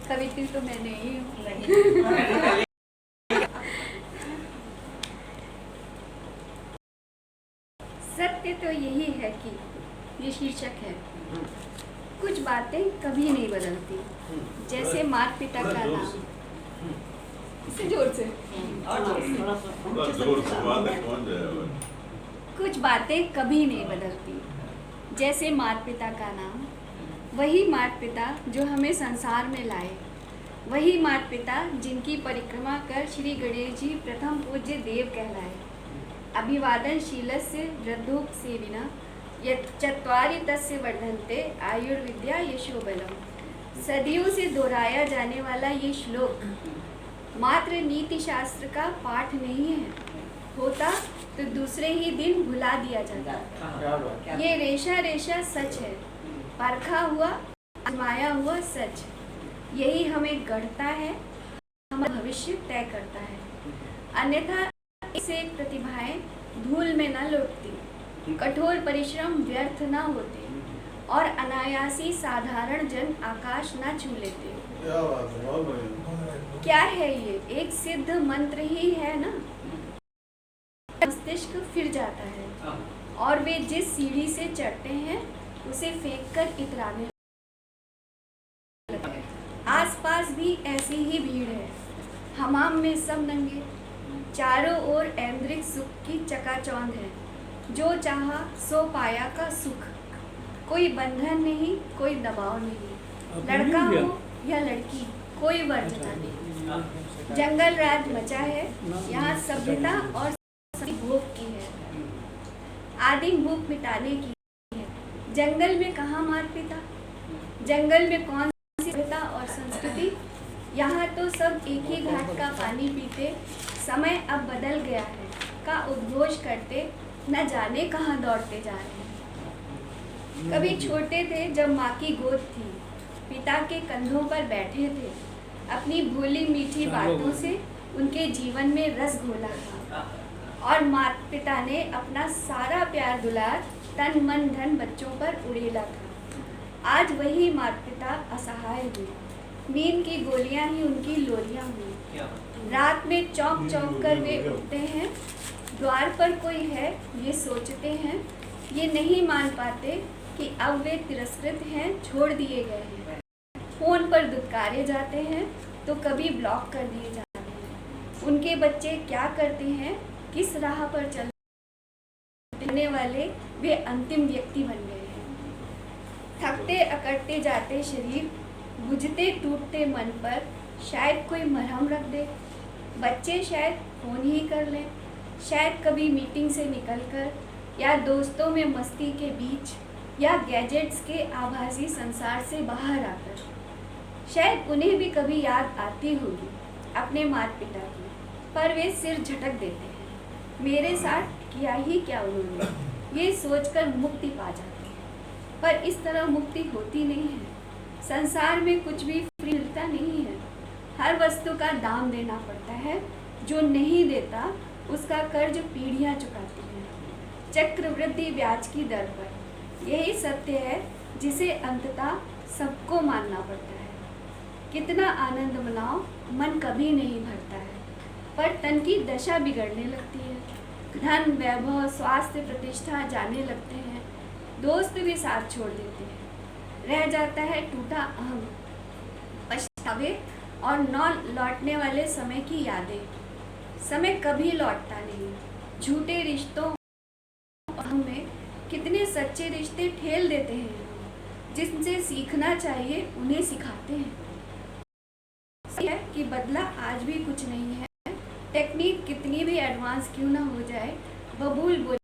कवित्री तो मैं नहीं हूँ। सत्य तो यही है कि ये शीर्षक है। कुछ बातें कभी नहीं बदलती, जैसे माता पिता का नाम। इससे जोर से कुछ बातें कभी नहीं बदलती, जैसे माता पिता का नाम। वही माता पिता जो हमें संसार में लाए, वही माता पिता जिनकी परिक्रमा कर श्री गणेश जी प्रथम पूज्य देव कहलाए। अभिवादन शीलस्य वृद्धोक सेविना चत्वारि तस्य वर्धन्ते आयुर्विद्या यशोबलम। सदियों से दोहराया जाने वाला ये श्लोक मात्र नीति शास्त्र का पाठ नहीं है, होता तो दूसरे ही दिन भुला दिया जाता। ये रेशा रेशा सच है, परखा हुआ आजमाया हुआ सच। यही हमें गढ़ता है, हमारा भविष्य तय करता है। अन्यथा इससे प्रतिभाएं धूल में न लौटती, कठोर परिश्रम व्यर्थ न होते और अनायासी साधारण जन आकाश न छू लेते। क्या है ये? एक सिद्ध मंत्र ही है ना। मस्तिष्क फिर जाता है और वे जिस सीढ़ी से चढ़ते हैं उसे फेंककर इतराने। आसपास भी ऐसी ही भीड़ है, हमाम में सब नंगे, चारों ओर ऐन्द्रिक सुख की चकाचौंध है। जो चाहा सो पाया का सुख, कोई बंधन नहीं, कोई दबाव नहीं। लड़का हो या लड़की, कोई वर्जना नहीं। जंगल राज मचा है, यहाँ सभ्यता और भोग की है, आदिम भूख मिटाने की है। जंगल में कहाँ माता पिता, जंगल में कौन सी सभ्यता और संस्कृति। यहाँ तो सब एक ही घाट का पानी पीते, समय अब बदल गया है का उद्घोष करते न जाने कहाँ दौड़ते जा रहे हैं। कभी छोटे थे जब माँ की गोद थी, पिता के कंधों पर बैठे थे, अपनी भोली मीठी बातों से उनके जीवन में रस घोला था और माता पिता ने अपना सारा प्यार दुलार तन मन धन बच्चों पर उड़ेला था। आज वही माता पिता असहाय हुए, नींद की गोलियां ही उनकी लोरियां हुई। रात में चौंक चौंक कर वे उठते हैं, द्वार पर कोई है ये सोचते हैं, ये नहीं मान पाते कि अब वे तिरस्कृत हैं, छोड़ दिए गए हैं। फोन पर दुत्कारे जाते हैं तो कभी ब्लॉक कर दिए जाते हैं। उनके बच्चे क्या करते हैं, किस राह पर चलने वाले वे अंतिम व्यक्ति बन गए हैं। थकते अकड़ते जाते शरीर, बुझते टूटते मन पर शायद कोई मरहम रख दे। बच्चे शायद फोन ही कर लें, शायद कभी मीटिंग से निकलकर या दोस्तों में मस्ती के बीच या गैजेट्स के आभासी संसार से बाहर आकर। शायद उन्हें भी कभी याद आती होगी अपने माता पिता की, पर वे सिर झटक देते हैं। मेरे साथ किया ही क्या उन्होंने, ये सोचकर मुक्ति पा जाते हैं। पर इस तरह मुक्ति होती नहीं है। संसार में कुछ भी फ्री मिलता नहीं है, हर वस्तु का दाम देना पड़ता है। जो नहीं देता उसका कर्ज पीढ़ियां चुकाती हैं, चक्रवृद्धि ब्याज की दर पर। यही सत्य है जिसे अंततः सबको मानना पड़ता है। कितना आनंद मनाओ, मन कभी नहीं भरता है, पर तन की दशा बिगड़ने लगती है। धन वैभव स्वास्थ्य प्रतिष्ठा जाने लगते हैं, दोस्त भी साथ छोड़ देते हैं। रह जाता है टूटा अहम, पछतावे और न लौटने वाले समय की यादें। समय कभी लौटता नहीं। झूठे रिश्तों में कितने सच्चे रिश्ते ठेल देते हैं। जिनसे सीखना चाहिए उन्हें सिखाते हैं। सही है कि बदला आज भी कुछ नहीं है। टेक्निक कितनी भी एडवांस क्यों ना हो जाए, बबूल बोल।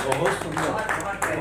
बहुत सुंदर।